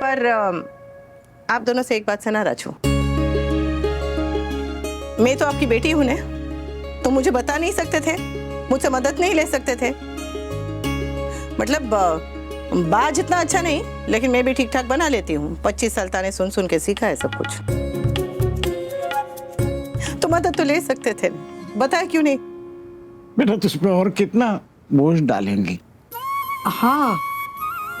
पर आप दोनों से एक बात से नाराज हूं। मैं तो आपकी बेटी हूं ना, तो मुझे बता नहीं सकते थे, मुझसे मदद नहीं ले सकते थे। मतलब बात जितना अच्छा नहीं, लेकिन मैं भी ठीक ठाक बना लेती हूँ। 25 साल ताने सुन सुन के सीखा है सब कुछ। तो मदद तो ले सकते थे, बताया क्यों नहीं? बेटा तुझ पे और कितना बोझ डालेंगी? हाँ,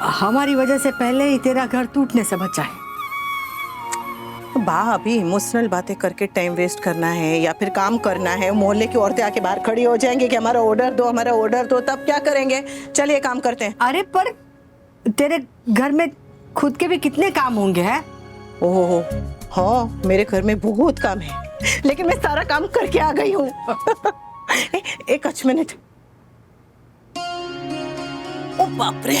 हमारी वजह से पहले ही तेरा घर टूटने से बचा है। अभी इमोशनल बातें करके टाइम वेस्ट करना है या फिर काम करना है? मोहल्ले की औरतें आके बाहर खड़ी हो जाएंगी कि हमारा ऑर्डर दो, हमारा ऑर्डर दो, तब क्या करेंगे? चलिए काम करते हैं। अरे पर तेरे घर में खुद के भी कितने काम होंगे हैं? ओहो, हाँ मेरे घर में बहुत काम है, लेकिन मैं सारा काम करके आ गई हूँ। एक अच्छ मिनट। ओ बाप रे,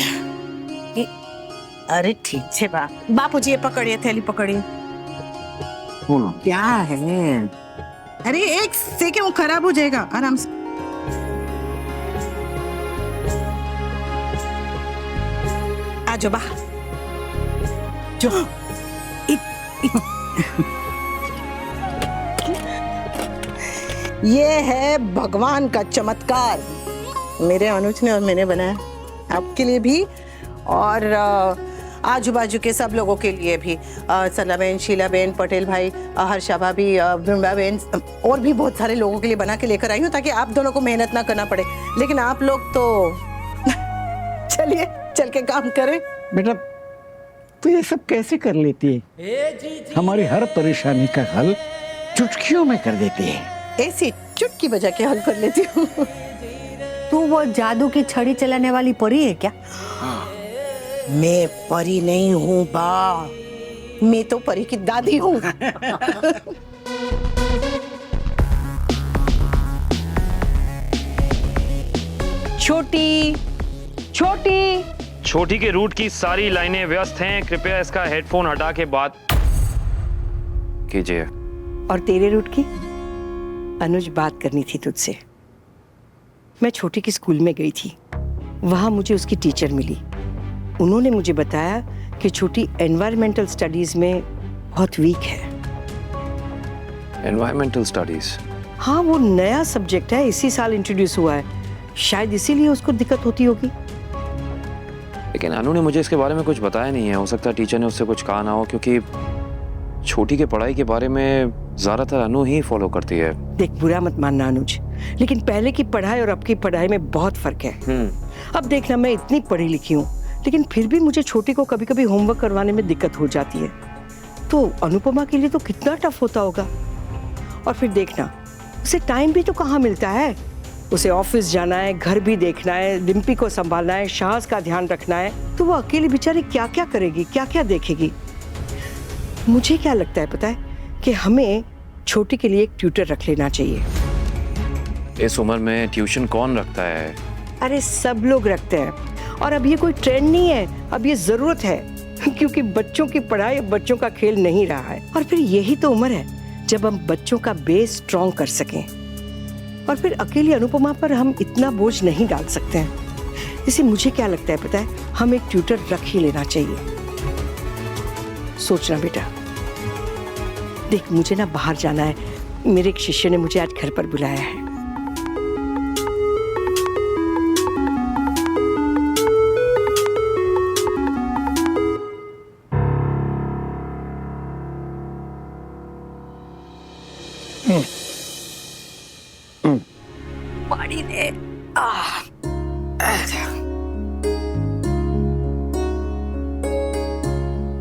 अरे ठीक है बापूजी, ये पकड़िए, थैली पकड़िए। बोलो क्या है? अरे एक सेकंड, वो खराब हो जाएगा, आराम से। आ जाओ बा, जो ये है भगवान का चमत्कार, मेरे अनुज ने और मैंने बनाया, आपके लिए भी और आजू बाजू के सब लोगों के लिए भी। सला बहन, शीला बहन, पटेल भाई, हर्षा भाभी, वृंदा बहन और भी बहुत सारे लोगों के लिए बना के लेकर आई हूँ, ताकि आप दोनों को मेहनत ना करना पड़े। लेकिन आप लोग तो चलिए चल के काम करें। बेटा तू ये सब कैसे कर लेती है? हमारी हर परेशानी का हल चुटकियों में कर देती है। ऐसी चुटकी बजा के हल कर लेती हूँ। तू वो जादू की छड़ी चलाने वाली परी है क्या? मैं परी नहीं हूँ बा, मैं तो परी की दादी हूँ। छोटी छोटी छोटी के रूट की सारी लाइनें व्यस्त हैं, कृपया इसका हेडफोन हटा के बात कीजिए। और तेरे रूट की? अनुज, बात करनी थी तुझसे। मैं छोटी की स्कूल में गई थी, वहां मुझे उसकी टीचर मिली। उन्होंने मुझे बताया कि छोटी एनवायरमेंटल स्टडीज में बहुत वीक है। Environmental studies? हाँ, वो नया सब्जेक्ट है, इसी साल इंट्रोड्यूस हुआ है, शायद इसीलिए उसको दिक्कत होती होगी। लेकिन अनु ने मुझे इसके बारे में कुछ बताया नहीं है। हो सकता है टीचर ने उससे कुछ कहा ना हो, क्योंकि छोटी के पढ़ाई के बारे में ज्यादातर अनु ही फॉलो करती है। देख, बुरा मत मानना अनुज, लेकिन पहले की पढ़ाई और अब की पढ़ाई में बहुत फर्क है। अब देखना, मैं इतनी पढ़ी लिखी हूँ, लेकिन फिर भी मुझे छोटी को कभी कभी होमवर्क करवाने में दिक्कत हो जाती है। तो अनुपमा के लिए तो कितना टफ होता होगा। और फिर देखना, उसे टाइम भी तो कहाँ मिलता है। उसे ऑफिस जाना है, घर भी देखना है, डिम्पी को संभालना है, शाहज का ध्यान रखना है, तो वो अकेली बेचारी क्या क्या करेगी, क्या क्या देखेगी। मुझे क्या लगता है पता है, कि हमें छोटी के लिए एक ट्यूटर रख लेना चाहिए। इस उम्र में ट्यूशन कौन रखता है? अरे सब लोग रखते हैं, और अब ये कोई ट्रेंड नहीं है, अब ये जरूरत है, क्योंकि बच्चों की पढ़ाई अब बच्चों का खेल नहीं रहा है। और फिर यही तो उम्र है जब हम बच्चों का बेस स्ट्रॉन्ग कर सकें, और फिर अकेली अनुपमा पर हम इतना बोझ नहीं डाल सकते हैं। इसे मुझे क्या लगता है पता है, हम एक ट्यूटर रख ही लेना चाहिए। सोचना बेटा। देख, मुझे ना बाहर जाना है, मेरे एक शिष्य ने मुझे आज घर पर बुलाया है। पानी दे।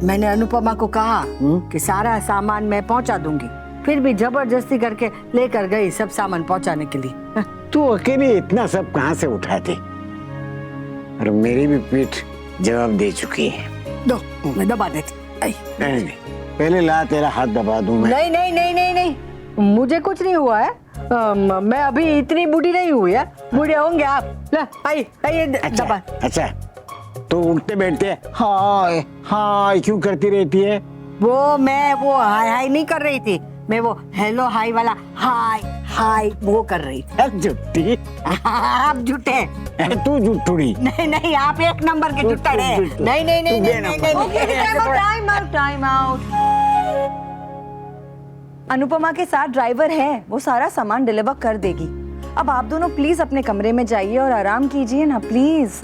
मैंने अनुपमा को कहा कि सारा सामान मैं पहुंचा दूंगी, फिर भी जबरदस्ती करके लेकर गई सब सामान पहुंचाने के लिए। तू अकेले इतना सब कहाँ से उठाती? और मेरी भी पीठ जवाब दे चुकी है। दो, मैं दबा देती। नहीं, पहले ला, तेरा हाथ दबा दूं मैं। नहीं नहीं नहीं नहीं नहीं, मुझे कुछ नहीं हुआ है। मैं अभी इतनी बूढ़ी नहीं हुई है, बूढ़े होंगे आप। ला, आइए दबा। अच्छा, तो उठते बैठते हाय हाय क्यों करती रहती है? वो मैं वो हाय हाय नहीं कर रही थी, मैं वो हेलो हाय वाला हाय हाय वो कर रही। झुट्टी आप झूठे। तू झूठुड़ी। नहीं नहीं, आप एक नंबर के झूठड़ हैं। नहीं नहीं नहीं नहीं नहीं। Time out. अनुपमा के साथ ड्राइवर है, वो सारा सामान डिलीवर कर देगी। अब आप दोनों प्लीज अपने कमरे में जाइए और आराम कीजिए ना प्लीज।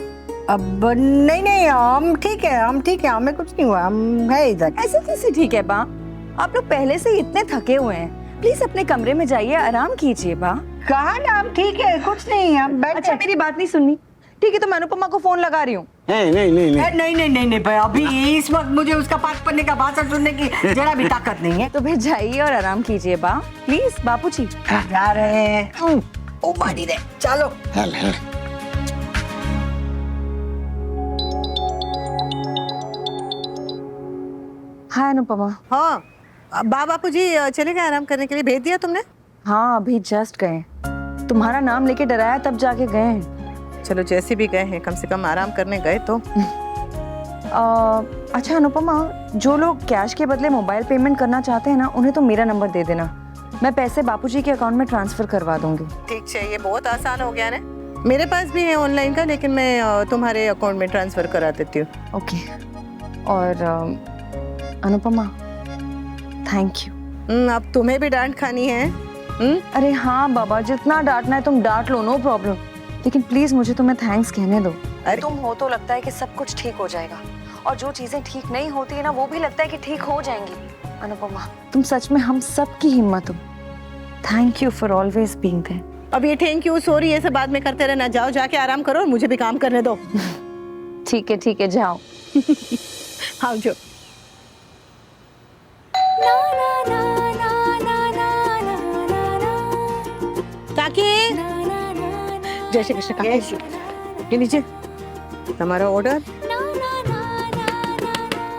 अब नहीं नहीं, हम ठीक है, हम ठीक है, हमें कुछ नहीं हुआ, हम है इधर। ऐसे कैसे ठीक है बा? आप लोग पहले से ही इतने थके हुए हैं, प्लीज अपने कमरे में जाइए, आराम कीजिए बा। कहा ना हम ठीक है, कुछ नहीं, हम बैठ। अच्छा मेरी बात नहीं सुननी? ठीक है तो मैं अनुपमा को फोन लगा रही हूँ। नहीं नहीं नहीं नहीं नहीं नहीं नहीं नहीं भाई, अभी इस वक्त मुझे उसका पाठ पढ़ने का भाषण सुनने की जरा भी ताकत नहीं है। तो फिर जाइए और आराम कीजिए बा, प्लीज बापूजी। जा रहे हैं। ओ बाजी रे, चलो। हल हल। हाय अनुपमा। हाँ बापू जी चले गए आराम करने के लिए, भेज दिया तुमने? हाँ अभी जस्ट गए, तुम्हारा नाम लेके डराया तब जाके गए हैं। चलो जैसे भी गए हैं कम से कम आराम करने गए तो। अच्छा अनुपमा, जो लोग कैश के बदले मोबाइल पेमेंट करना चाहते हैं ना, उन्हें तो मेरा नंबर दे देना, मैं पैसे बापूजी के अकाउंट में ट्रांसफर करवा दूंगी। ठीक है, ये बहुत आसान हो गया ना। मेरे पास भी है ऑनलाइन का, लेकिन मैं तुम्हारे अकाउंट में ट्रांसफर करा देती हूँ। ओके। और अनुपमा थैंक यू। अब तुम्हें भी डांट खानी है। अरे हाँ बाबा, जितना डांटना है तुम डांट लो, नो प्रॉब्लम, लेकिन प्लीज मुझे तुम्हें थैंक्स कहने दो। अरे तुम हो तो लगता है कि सब कुछ ठीक हो जाएगा, और जो चीजें ठीक नहीं होती है ना, वो भी लगता है कि ठीक हो जाएंगी। अनुपमा तुम सच में हम सब की हिम्मत हो। Thank you for always being there. अब ये थैंक यू सॉरी ये सब बाद में करते रहना, जाओ जाके आराम करो और मुझे भी काम करने दो। ठीक है जाओ। हाँ जो काकी, जय श्री कृष्ण काकी, ये लीजिए हमारा ऑर्डर।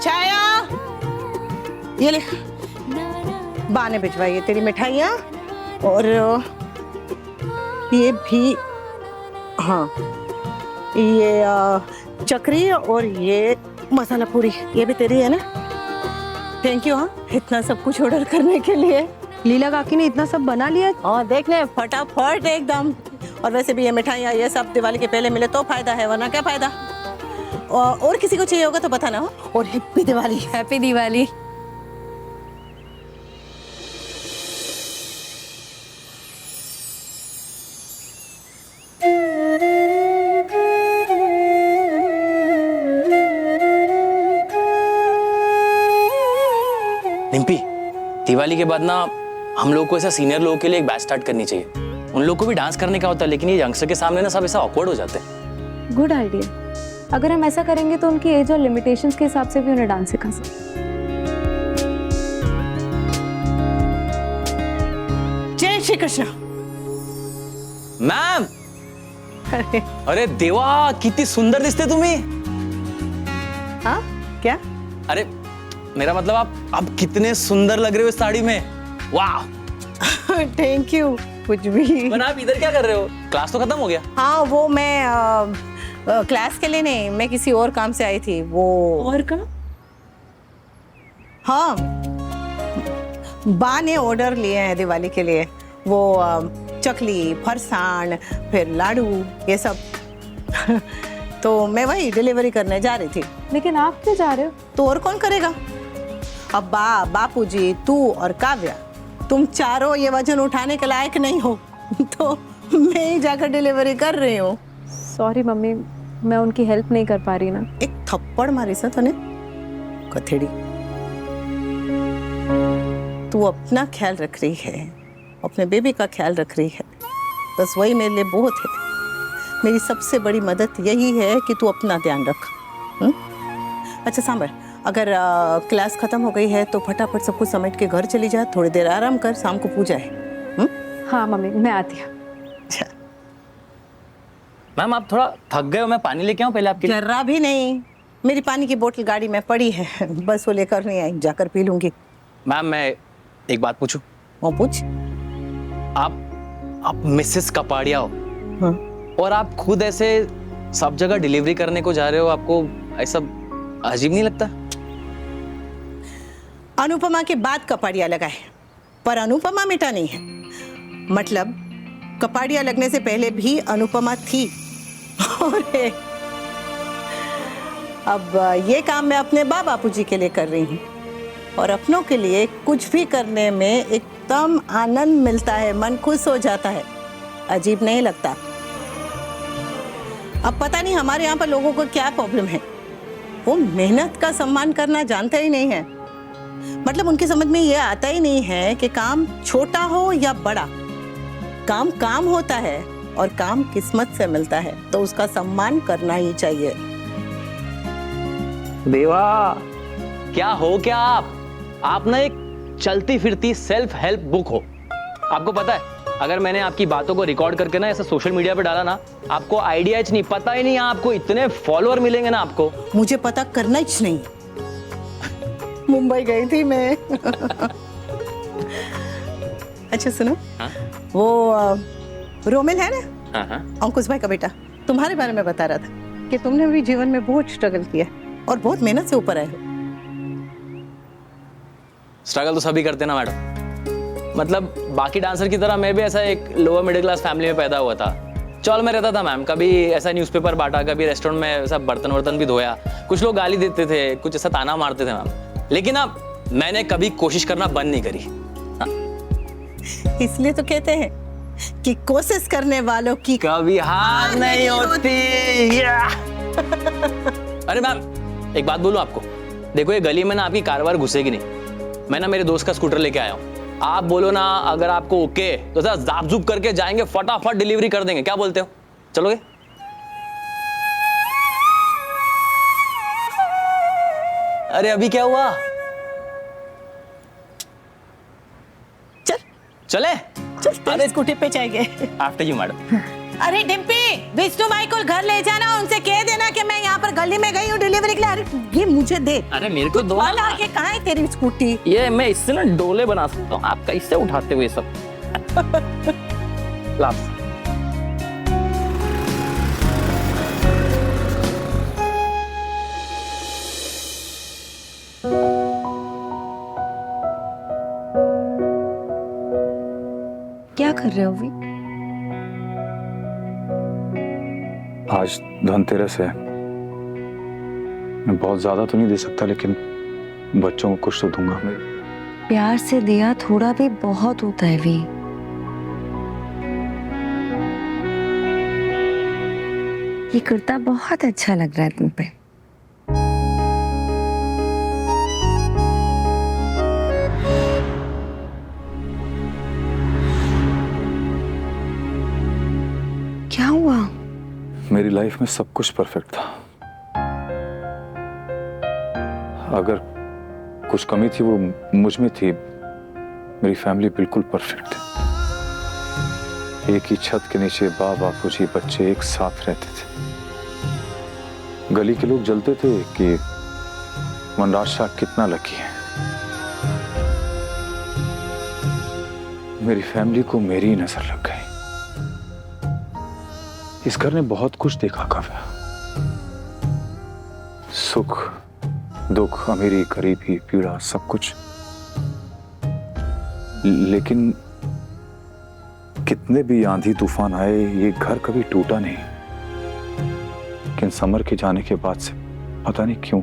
छाया, ये ले, बा ने भिजवाई है तेरी मिठाइयाँ, और ये भी, हाँ ये चकरी और ये मसाला पूरी, ये भी तेरी है ना। Thank you. हाँ इतना सब कुछ ऑर्डर करने के लिए। लीला काकी ने इतना सब बना लिया। हाँ देख ले, फटाफट एकदम। और वैसे भी ये मिठाइयाँ ये सब दिवाली के पहले मिले तो फायदा है, वरना क्या फायदा। और किसी को चाहिए होगा तो बताना। हो और हैप्पी दिवाली। हैप्पी दिवाली। रिम्पी, दिवाली के बाद ना हम लोग को ऐसा सीनियर लोगों के लिए एक बैच स्टार्ट करनी चाहिए। उन लोग को भी डांस करने का होता है, लेकिन ये यंगस्टर के सामने ना सब ऐसा ऑकवर्ड हो जाते हैं। Good idea. अगर हम ऐसा करेंगे तो उनकी एज और लिमिटेशंस के हिसाब से भी उन्हें डांस सिखा सकते। जय श्री कृष्ण। मैम, अरे देवा किती सुंदर दिसते तुम्ही। हाँ क्या? अरे मेरा मतलब आप कितने सुंदर लग रहे हो इस साड़ी में। वाह। Thank you. कुछ भी। पर आप इधर क्या कर रहे हो? क्लास तो खत्म हो गया। हाँ वो मैं क्लास के लिए नहीं, मैं किसी और काम से आई थी। वो और का? हाँ बा ने ऑर्डर लिए हैं दिवाली के लिए, वो चकली, फरसान, फिर लाडू, ये सब। तो मैं वही डिलीवरी करने जा रही थी। लेकिन आप क्यों जा रहे हो? तो और कौन करेगा? अब बापूजी, तू और काव्या, तुम चारों ये वजन उठाने के लायक नहीं हो, तो मैं ही जाकर डिलीवरी कर रही हूँ। सॉरी मम्मी, मैं उनकी हेल्प नहीं कर पा रही ना। एक थप्पड़ मारी सा तूने, कथेड़ी। तू अपना ख्याल रख रही है, अपने बेबी का ख्याल रख रही है, बस वही मेरे लिए बहुत है। मेरी सबसे बड़ी मदद यही है कि तू अपना ध्यान रख। अच्छा सांबर, अगर क्लास खत्म हो गई है तो फटाफट सब कुछ समेट के घर चली जा, थोड़ी देर आराम कर, शाम को पूजा है। हाँ मम्मी, मैं आती हूँ। अच्छा। मैम आप थोड़ा थक गए हो, मैं पानी लेके आऊं पहले आपके लिए? जर्रा भी नहीं, मेरी पानी की बोतल गाड़ी में पड़ी है, बस वो लेकर नहीं आई, जाकर पी लूंगी। मैम मैं एक बात पूछूं? वो पूछ। आप मिसेस कपाड़िया हो, हाँ। और आप खुद ऐसे सब जगह डिलीवरी करने को जा रहे हो, आपको ऐसा अजीब नहीं लगता? अनुपमा के बाद कपाड़िया लगा है, पर अनुपमा मिटा नहीं है। मतलब कपाड़िया लगने से पहले भी अनुपमा थी। और अब ये काम मैं अपने बापूजी के लिए कर रही हूँ और अपनों के लिए कुछ भी करने में एकदम आनंद मिलता है, मन खुश हो जाता है, अजीब नहीं लगता। अब पता नहीं हमारे यहाँ पर लोगों को क्या प्रॉब्लम है, वो मेहनत का सम्मान करना जानते ही नहीं है। मतलब उनकी समझ में ये आता ही नहीं है कि काम छोटा हो या बड़ा, काम काम होता है और काम किस्मत से मिलता है, तो उसका सम्मान करना ही चाहिए। देवा, क्या हो क्या आप ना एक चलती फिरती सेल्फ हेल्प बुक हो। आपको पता है, अगर मैंने आपकी बातों को रिकॉर्ड करके ना ऐसे सोशल मीडिया पे डाला ना, आपको आइडिया नहीं, पता ही नहीं आपको इतने फॉलोअर मिलेंगे ना आपको। मुझे पता करना ही नहीं। मुंबई गई थी मैं। अच्छा सुनो, हाँ? वो रोमिल है ना, हाँ। अंकुश भाई का बेटा, तुम्हारे बारे में बता रहा था कि तुमने भी जीवन में बहुत स्ट्रगल किया और बहुत मेहनत से ऊपर आए हो। स्ट्रगल तो सभी करते ना मैडम, मतलब बाकी डांसर की तरह मैं भी ऐसा एक लोअर मिडिल क्लास फैमिली में पैदा हुआ था। चौल में रहता था मैम, कभी ऐसा न्यूज़पेपर बांटा, कभी रेस्टोरेंट में ऐसा बर्तन वर्तन भी धोया। कुछ लोग गाली देते थे, कुछ ऐसा ताना मारते थे मैम, लेकिन अब मैंने कभी कोशिश करना बंद नहीं करी। इसलिए तो कहते हैं कि कोशिश करने वालों की कभी हार नहीं होती। अरे मैम, एक बात बोलूं आपको, देखो ये गली में ना आपकी कार घुसेगी नहीं। मैं ना मेरे दोस्त का स्कूटर लेके आया हूँ, आप बोलो ना अगर आपको ओके तो सर जाप जुप करके जाएंगे, फटाफट डिलीवरी कर देंगे। क्या बोलते हो, चलोगे? अरे अभी क्या हुआ? चल चले? अरे स्कूटी पे जाएंगे। After you madam. अरे डिम्पी, विष्णु भाई को घर ले जाना, उनसे कह देना कि मैं यहाँ पर गली में गई हूँ डिलीवरी के लिए। अरे ये मुझे दे। अरे मेरे को दो। आगे कहाँ है तेरी स्कूटी? ये मैं इससे ना डोले बना सकता हूँ, आप कैसे उठाते हो ये सब? लास्ट। क्या कर रहे हो अभी? आज धनतेरस है, मैं बहुत ज्यादा तो नहीं दे सकता, लेकिन बच्चों को कुछ तो दूंगा। मैं प्यार से दिया थोड़ा भी बहुत होता है। वी ये कुर्ता बहुत अच्छा लग रहा है तुम पे। क्या हुआ? मेरी लाइफ में सब कुछ परफेक्ट था, अगर कुछ कमी थी वो मुझ में थी। मेरी फैमिली बिल्कुल परफेक्ट है, एक ही छत के नीचे बापूजी बच्चे एक साथ रहते थे। गली के लोग जलते थे कि मनराज शाह कितना लकी है। मेरी फैमिली को मेरी ही नजर लग गई। इस घर ने बहुत कुछ देखा काव्या, सुख दुख, अमीरी गरीबी पीड़ा, सब कुछ, लेकिन कितने भी आंधी तूफान आए ये घर कभी टूटा नहीं। लेकिन समर के जाने के बाद से पता नहीं क्यों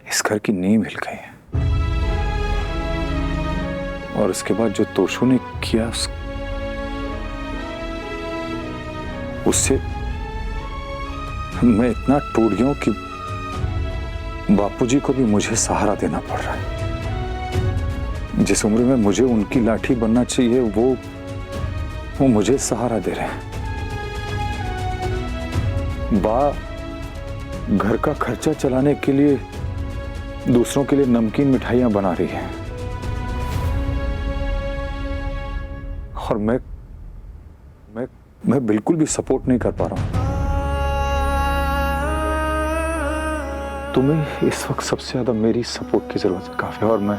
इस घर की नींव हिल गई है। और उसके बाद जो तोशू ने किया उससे मैं इतना टूट गया हूं कि बापूजी को भी मुझे सहारा देना पड़ रहा है। जिस उम्र में मुझे उनकी लाठी बनना चाहिए वो मुझे सहारा दे रहे हैं। बा घर का खर्चा चलाने के लिए दूसरों के लिए नमकीन मिठाइयां बना रही है और मैं बिल्कुल भी सपोर्ट नहीं कर पा रहा हूं। तुम्हें इस वक्त सबसे ज्यादा मेरी सपोर्ट की जरूरत है काफी, और मैं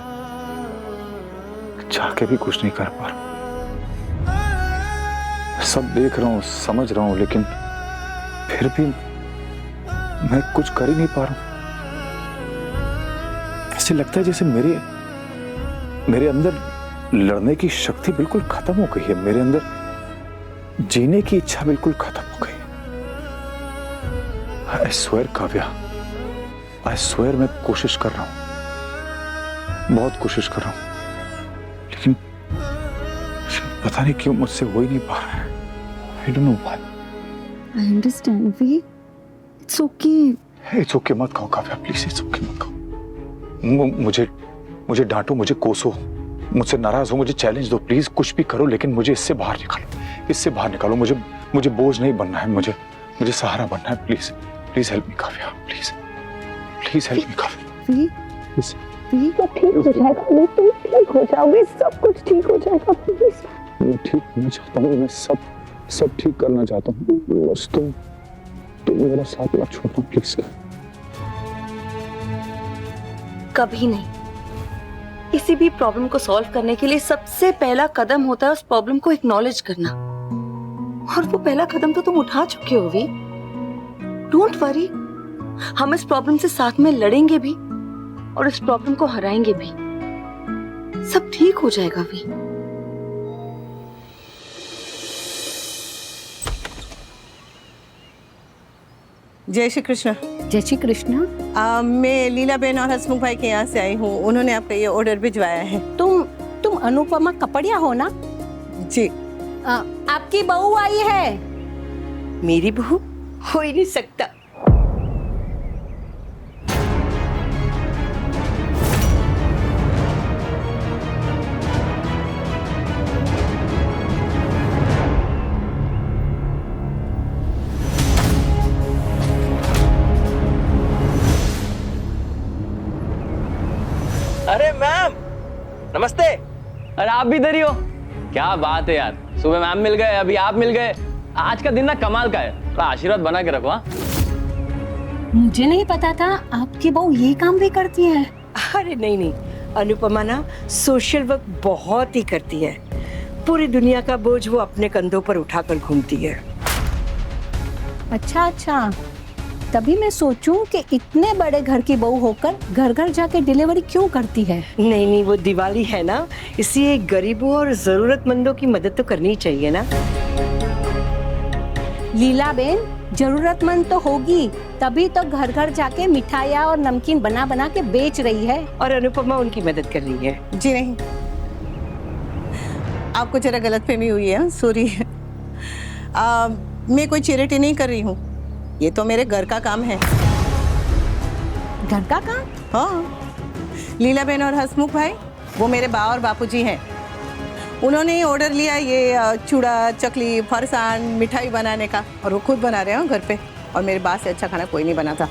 चाह के भी कुछ नहीं कर पा रहा। सब देख रहा हूं, समझ रहा हूं, लेकिन फिर भी मैं कुछ कर ही नहीं पा रहा हूं। ऐसे लगता है जैसे मेरे अंदर लड़ने की शक्ति बिल्कुल खत्म हो गई है मेरे अंदर, जीने की इच्छा बिल्कुल खत्म हो गई। I swear Kavya, I swear मैं कोशिश कर रहा हूं, बहुत कोशिश कर रहा हूं, लेकिन पता नहीं क्यों मुझसे हो ही नहीं पा रहा है। I don't know why. I understand we, it's okay. It's okay मत कहो काव्या, प्लीज इट्स ओके मत कहो। मुझे डांटो, मुझे कोसो, मुझसे नाराज हो, मुझे चैलेंज दो, प्लीज कुछ भी करो, लेकिन मुझे इससे बाहर निकालो, इससे बाहर निकालो। मुझे बोझ नहीं बनना है, मुझे सहारा बनना है। Please please help me Kavya, please please help me Kavya. Please सब ठीक हो जाएगा, तुम ठीक हो जाओगे, सब कुछ ठीक हो जाएगा। प्लीज मैं ठीक होना चाहता हूँ, मैं सब ठीक करना चाहता हूँ, बस तुम मेरा साथ मत छोड़ना प्लीज। कभी नहीं। किसी भी प्रॉब्लम को सॉल्व करने के लिए सबसे पहला कदम होता है उस प्रॉब्लम को एक्नॉलेज करना, और वो पहला कदम तो तुम उठा चुके हो वी। डोंट वरी, हम इस प्रॉब्लम से साथ में लड़ेंगे भी और इस प्रॉब्लम को हराएंगे भी। सब ठीक हो जाएगा वी। जय श्री कृष्ण। जय श्री कृष्ण। मैं लीला बेन और हसमुख भाई के यहाँ से आई हूँ, उन्होंने आपका ये ऑर्डर भिजवाया है। तुम अनुपमा कपड़िया हो ना? जी। आपकी बहू आई है। मेरी बहू? हो ही नहीं सकता। अरे मैम नमस्ते। अरे आप भी इधर ही हो? क्या बात है यार, सुबह मैम मिल गए, अभी आप मिल गए। आज का दिन ना कमाल का है, तो आशीर्वाद बना के रखो। हाँ, मुझे नहीं पता था आपकी बहू ये काम भी करती है। अरे नहीं, अनुपमा ना सोशल वर्क बहुत ही करती है। पूरी दुनिया का बोझ वो अपने कंधों पर उठाकर घूमती है। अच्छा, तभी मैं सोचूं कि इतने बड़े घर की बहू होकर घर घर जाके डिलीवरी क्यों करती है। नहीं, वो दिवाली है ना, इसलिए गरीबों और जरूरतमंदों की मदद तो करनी चाहिए ना। लीला बेन जरूरतमंद तो होगी, तभी तो घर घर जाके मिठाइयाँ और नमकीन बना बना के बेच रही है। और अनुपमा उनकी मदद कर रही है। जी नहीं, आपको जरा गलतफहमी हुई है, सॉरी। मैं कोई चैरिटी नहीं कर रही हूँ, ये तो मेरे घर का काम है। घर का काम? हाँ, लीला बेन और हसमुख भाई वो मेरे बा और बापूजी हैं। उन्होंने ही ऑर्डर लिया ये चूड़ा, चकली, फरसान, मिठाई बनाने का, और वो खुद बना रहे हैं घर पे। और मेरे बा से अच्छा खाना कोई नहीं बनाता।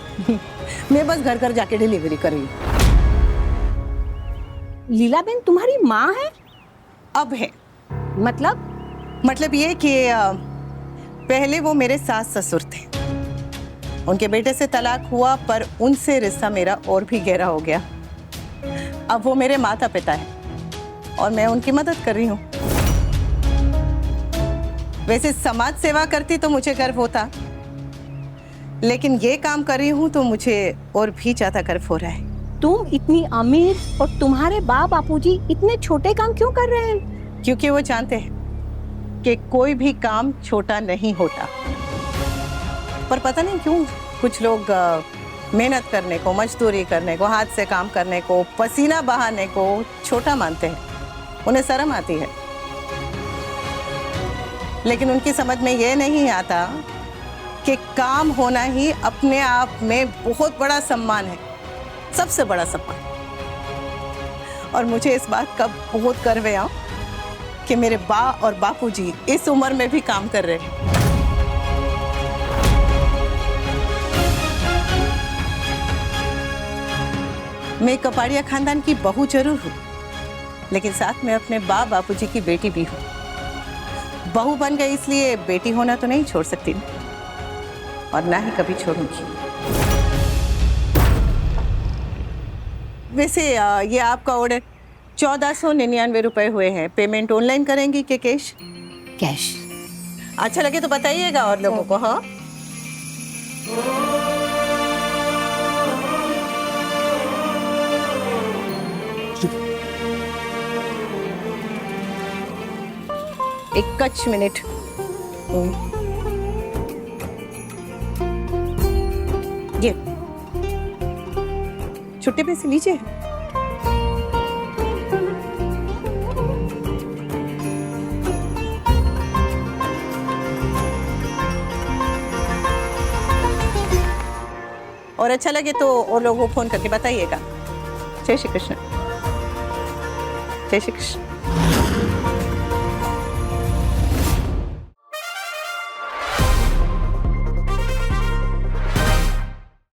मैं बस घर घर जाके डिलीवरी कर रही हूँ। लीला बेन तुम्हारी माँ है? अब है। मतलब ये कि पहले वो मेरे सास ससुर थे, उनके बेटे से तलाक हुआ, पर उनसे रिश्ता मेरा और भी गहरा हो गया। अब वो मेरे माता पिता हैं और मैं उनकी मदद कर रही हूँ। वैसे समाज सेवा करती तो मुझे गर्व होता, लेकिन ये काम कर रही हूँ तो मुझे और भी ज्यादा गर्व हो रहा है। तुम इतनी अमीर और तुम्हारे बापूजी इतने छोटे काम क्यों कर रहे हैं? क्योंकि वो जानते हैं कि कोई भी काम छोटा नहीं होता। पर पता नहीं क्यों कुछ लोग मेहनत करने को, मजदूरी करने को, हाथ से काम करने को, पसीना बहाने को छोटा मानते हैं, उन्हें शर्म आती है। लेकिन उनकी समझ में ये नहीं आता कि काम होना ही अपने आप में बहुत बड़ा सम्मान है, सबसे बड़ा सम्मान। और मुझे इस बात का बहुत गर्व है कि मेरे बा और बापूजी इस उम्र में भी काम कर रहे हैं। मैं कपाड़िया खानदान की बहू जरूर हूँ, लेकिन साथ में अपने बापूजी की बेटी भी हूँ। बहू बन गई इसलिए बेटी होना तो नहीं छोड़ सकती, और ना ही कभी छोड़ूंगी। वैसे ये आपका ऑर्डर 1499 रुपए हुए हैं। पेमेंट ऑनलाइन करेंगी कि कैश? कैश। अच्छा लगे तो बताइएगा और लोगों को। हाँ, एकच मिनिट. ये छुट्टे पैसे लीजिए. और अच्छा लगे तो और लोगों को फोन करके बताइएगा. जय श्री कृष्ण. जय श्री कृष्ण.